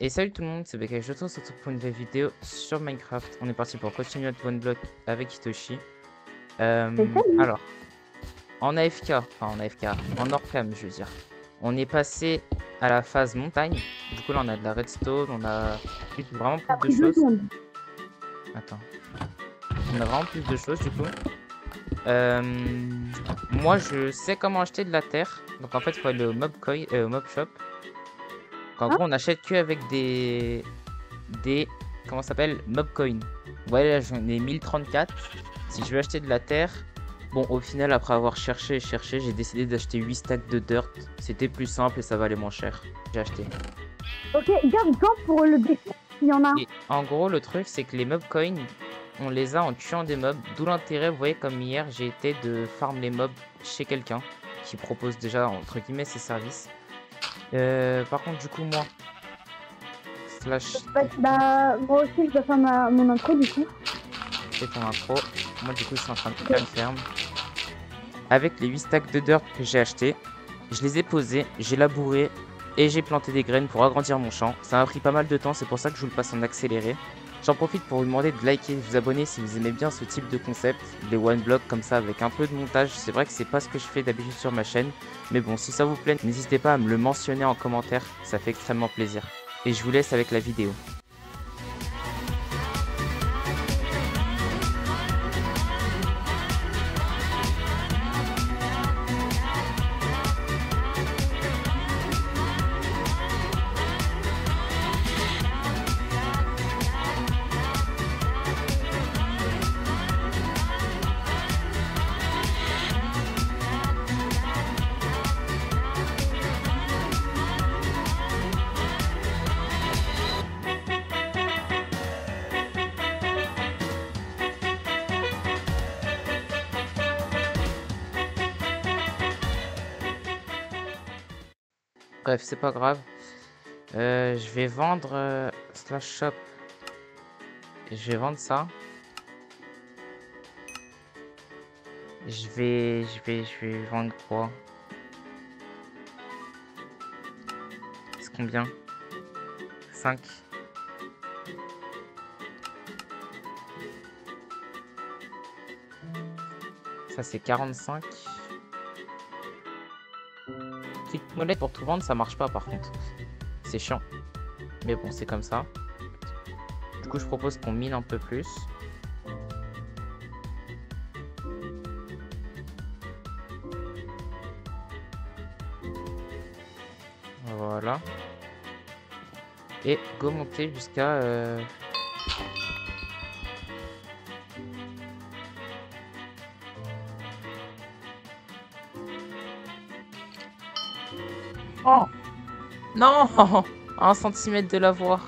Et salut tout le monde, c'est BK, je te retrouve pour une nouvelle vidéo sur Minecraft. On est parti pour continuer notre one block avec Hitoshi. Alors, en AFK, enfin en AFK, en hors cam je veux dire. On est passé à la phase montagne. Du coup là on a de la redstone, on a vraiment plus de choses. Attends. On a vraiment plus de choses du coup. Moi je sais comment acheter de la terre. Donc en fait il faut aller au mob shop. En gros on achète que avec des comment ça s'appelle, mob coin. Vous voyez là j'en ai 1034. Si je veux acheter de la terre, bon au final après avoir cherché j'ai décidé d'acheter 8 stacks de dirt. C'était plus simple et ça valait moins cher. J'ai acheté. Ok, garde quand pour le défi, il y en a. Et en gros le truc c'est que les mob coins on les a en tuant des mobs. D'où l'intérêt, vous voyez comme hier j'ai été de farm les mobs chez quelqu'un qui propose déjà entre guillemets ses services. Par contre du coup moi Bah moi aussi je dois faire mon intro du coup. C'est ton intro. Moi du coup je suis en train de faire une ferme. Avec les 8 stacks de dirt que j'ai acheté, je les ai posés, j'ai labouré et j'ai planté des graines pour agrandir mon champ. Ça m'a pris pas mal de temps, c'est pour ça que je vous le passe en accéléré. J'en profite pour vous demander de liker et de vous abonner si vous aimez bien ce type de concept, les one block comme ça avec un peu de montage. C'est vrai que c'est pas ce que je fais d'habitude sur ma chaîne, mais bon si ça vous plaît, n'hésitez pas à me le mentionner en commentaire, ça fait extrêmement plaisir. Et je vous laisse avec la vidéo. Bref, c'est pas grave. Je vais vendre slash shop. Je vais vendre ça. Je vais vendre quoi? C'est combien? 5. Ça c'est 45. Petite molette pour tout vendre, ça marche pas par contre. C'est chiant. Mais bon, c'est comme ça. Du coup, je propose qu'on mine un peu plus. Voilà. Et go monter jusqu'à... Oh non, 1 cm de l'avoir.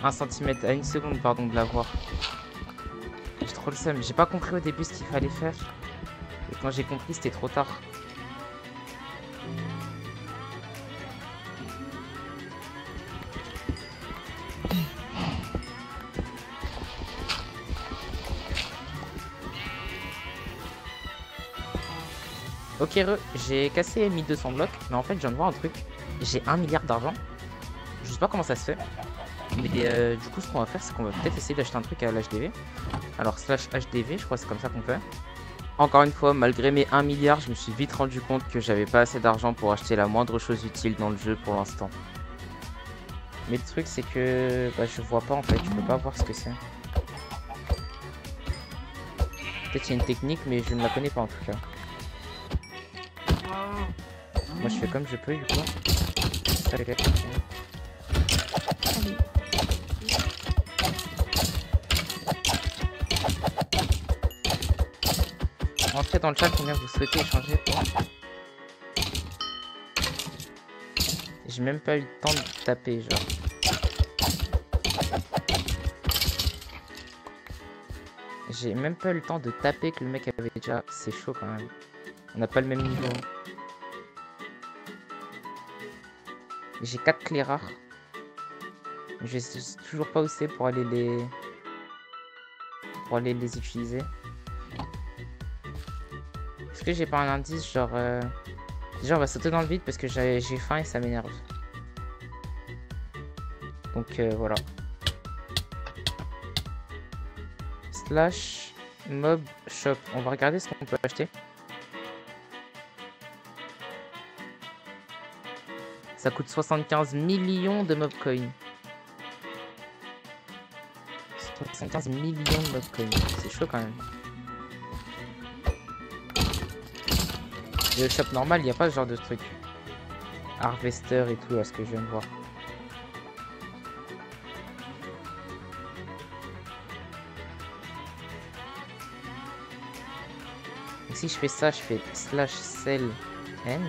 1 cm à 1 seconde, pardon, de l'avoir. J'ai trop le seum. J'ai pas compris au début ce qu'il fallait faire. Et quand j'ai compris, c'était trop tard. Ok, j'ai cassé 1200 blocs, mais en fait, je viens de voir un truc. J'ai 1 milliard d'argent. Je sais pas comment ça se fait. Mais du coup, ce qu'on va faire, c'est qu'on va peut-être essayer d'acheter un truc à l'HDV. Alors, slash HDV, je crois que c'est comme ça qu'on fait. Encore une fois, malgré mes 1 milliard, je me suis vite rendu compte que j'avais pas assez d'argent pour acheter la moindre chose utile dans le jeu pour l'instant. Mais le truc, c'est que bah, je vois pas en fait, je peux pas voir ce que c'est. Peut-être qu'il y a une technique, mais je ne la connais pas en tout cas. Moi je fais comme je peux du coup. Ça les gars. Entrez dans le chat combien vous souhaitez échanger pour. J'ai même pas eu le temps de taper genre. J'ai même pas eu le temps de taper que le mec avait déjà. C'est chaud quand même. On n'a pas le même niveau. J'ai 4 clés rares. Je sais toujours pas où c'est pour aller les utiliser. Est-ce que j'ai pas un indice genre Déjà, on va sauter dans le vide parce que j'ai faim et ça m'énerve. Donc voilà. Slash mob shop. On va regarder ce qu'on peut acheter. Ça coûte 75 millions de mob coins. 75 millions de mob coins. C'est chaud quand même. Et le shop normal, il n'y a pas ce genre de truc. Harvester et tout, à ce que je viens de voir. Et si je fais ça, je fais slash sell end.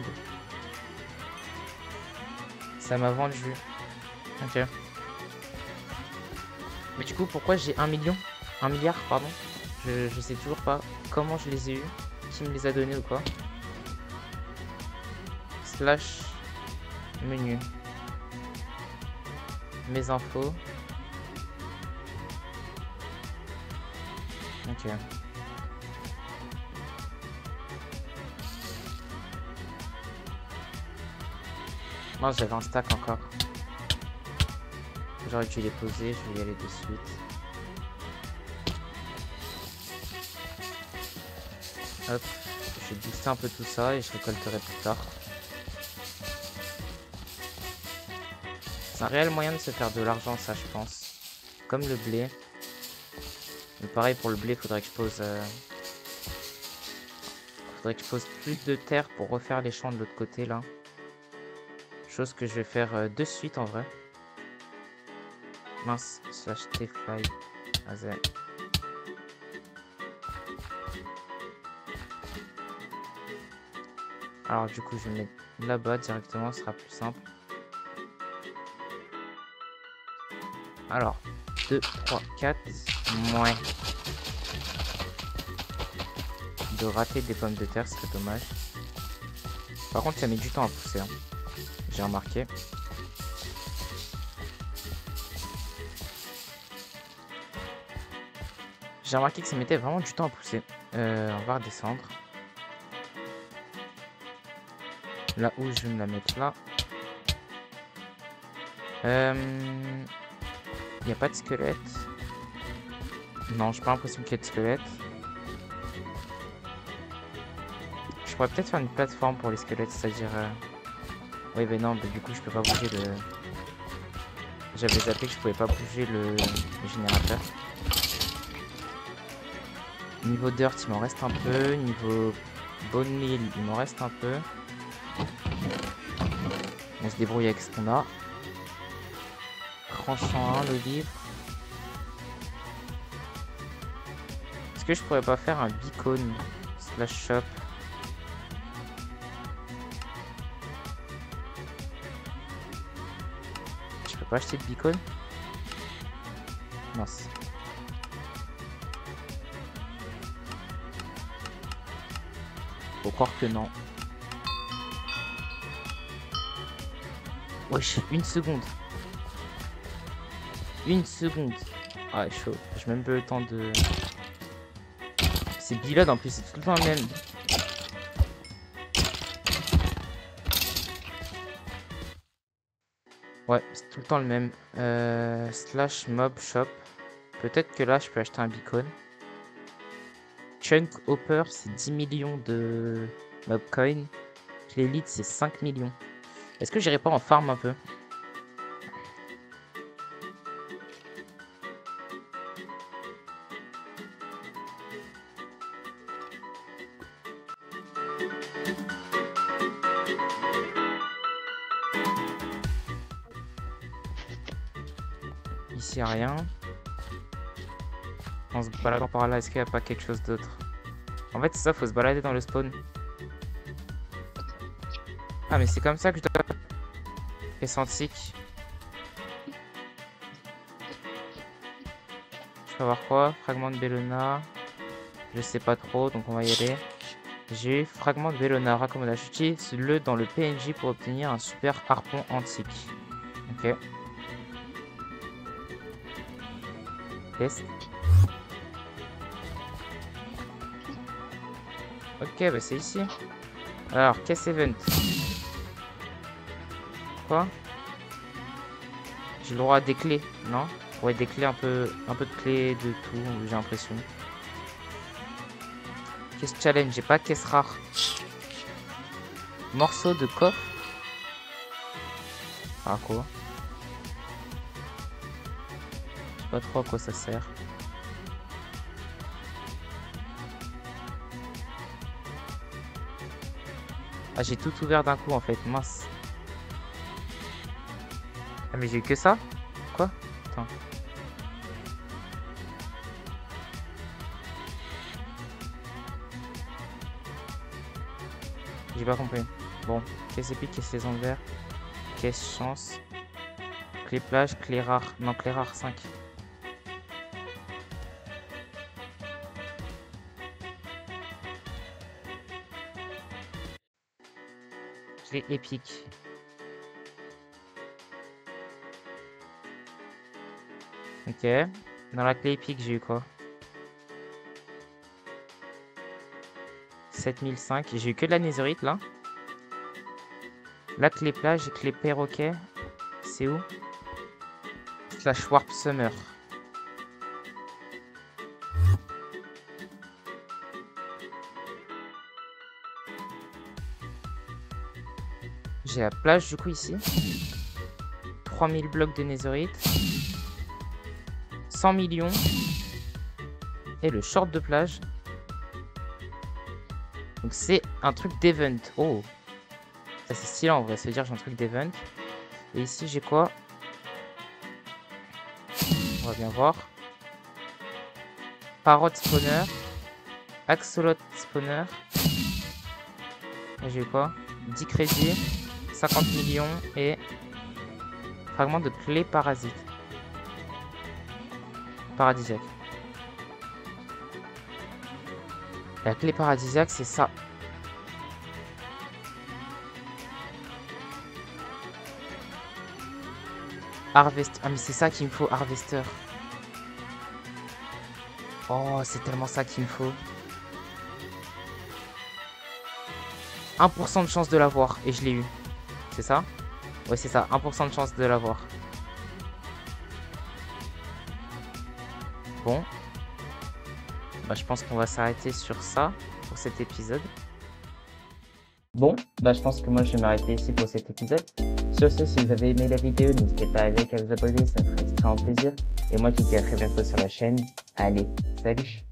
Ça m'a vendu. Ok. Mais du coup, pourquoi j'ai 1 million 1 milliard, pardon. Je sais toujours pas comment je les ai eus. Qui me les a donnés ou quoi. Slash menu. Mes infos. Ok. Moi j'avais un stack encore. J'aurais dû les poser, je vais y aller de suite. Hop, je vais booster un peu tout ça et je récolterai plus tard. C'est un réel moyen de se faire de l'argent, ça je pense. Comme le blé. Mais pareil pour le blé, faudrait que je pose plus de terre pour refaire les champs de l'autre côté là. Chose que je vais faire de suite en vrai. Mince, slash tfly. Vas-y. Alors du coup je vais mettre là-bas directement, ce sera plus simple. Alors, 2, 3, 4, ouais. De rater des pommes de terre, c'est dommage. Par contre ça met du temps à pousser, hein. J'ai remarqué. J'ai remarqué que ça mettait vraiment du temps à pousser. On va redescendre. Là où je vais me la mettre là. Il n'y a pas de squelette. Non, j'ai pas l'impression qu'il y ait de squelette. Je pourrais peut-être faire une plateforme pour les squelettes, c'est-à-dire... Oui, mais non, mais du coup, je peux pas bouger le... J'avais zappé que je pouvais pas bouger le générateur. Niveau dirt, il m'en reste un peu. Niveau bone meal, il m'en reste un peu. On se débrouille avec ce qu'on a. Tranchant 1, le livre. Est-ce que je pourrais pas faire un beacon slash shop? Je peux pas acheter de beacon? Mince. Faut croire que non. Wesh, une seconde. Une seconde. Ah, chaud. J'ai même pas eu le temps de... C'est Bilod en plus, c'est tout le temps le même. Ouais, c'est tout le temps le même. Slash mob shop. Peut-être que là, je peux acheter un beacon. Chunk Hopper, c'est 10 millions de mob coin. L'élite, c'est 5 millions. Est-ce que j'irai pas en farm un peu? Ici, rien. En se baladant par là, est-ce qu'il n'y a pas quelque chose d'autre? En fait, c'est ça, faut se balader dans le spawn. Ah, mais c'est comme ça que je dois... Essentique. Je peux avoir quoi? Fragment de Bellona. Je sais pas trop, donc on va y aller. J'ai fragment de Bellona, raccommodage. Utilise-le dans le PNJ pour obtenir un super harpon antique. Ok. Test. Ok, bah c'est ici. Alors, caisse event. Quoi? J'ai le droit à des clés, non? Ouais, des clés, un peu de clés de tout, j'ai l'impression. Caisse challenge, j'ai pas caisse rare. Morceau de coffre. Ah quoi? Je sais pas trop à quoi ça sert. Ah, j'ai tout ouvert d'un coup en fait, mince. Ah mais j'ai eu que ça? Quoi? Attends. J'ai pas compris. Bon, caisse épique, caisse saison de verre, caisse chance, clé plage, clé rare. Non, clé rare 5. Clé épique. Ok. Dans la clé épique, j'ai eu quoi? 7005. J'ai eu que de la netherite là. La clé plage et clé perroquet. C'est où? Slash warp summer. J'ai la plage du coup ici. 3000 blocs de netherite. 100 millions. Et le short de plage. Donc c'est un truc d'event. Oh. Ça c'est stylé en vrai. Ça veut dire que j'ai un truc d'event. Et ici j'ai quoi? On va bien voir. Parrot spawner. Axolot spawner. Et j'ai eu quoi? 10 crédits. 50 millions. Et fragment de clé parasite. Paradisiaque. La clé paradisiaque, c'est ça. Harvest. Ah, mais c'est ça qu'il me faut, Harvester. Oh, c'est tellement ça qu'il me faut. 1% de chance de l'avoir. Et je l'ai eu. C'est ça? Ouais, c'est ça. 1% de chance de l'avoir. Bon. Bah, je pense qu'on va s'arrêter sur ça pour cet épisode. Bon, bah, je pense que moi je vais m'arrêter ici pour cet épisode. Sur ce, si vous avez aimé la vidéo, n'hésitez pas à liker, à vous abonner, ça me ferait extrêmement plaisir. Et moi je vous dis à très bientôt sur la chaîne. Allez, salut!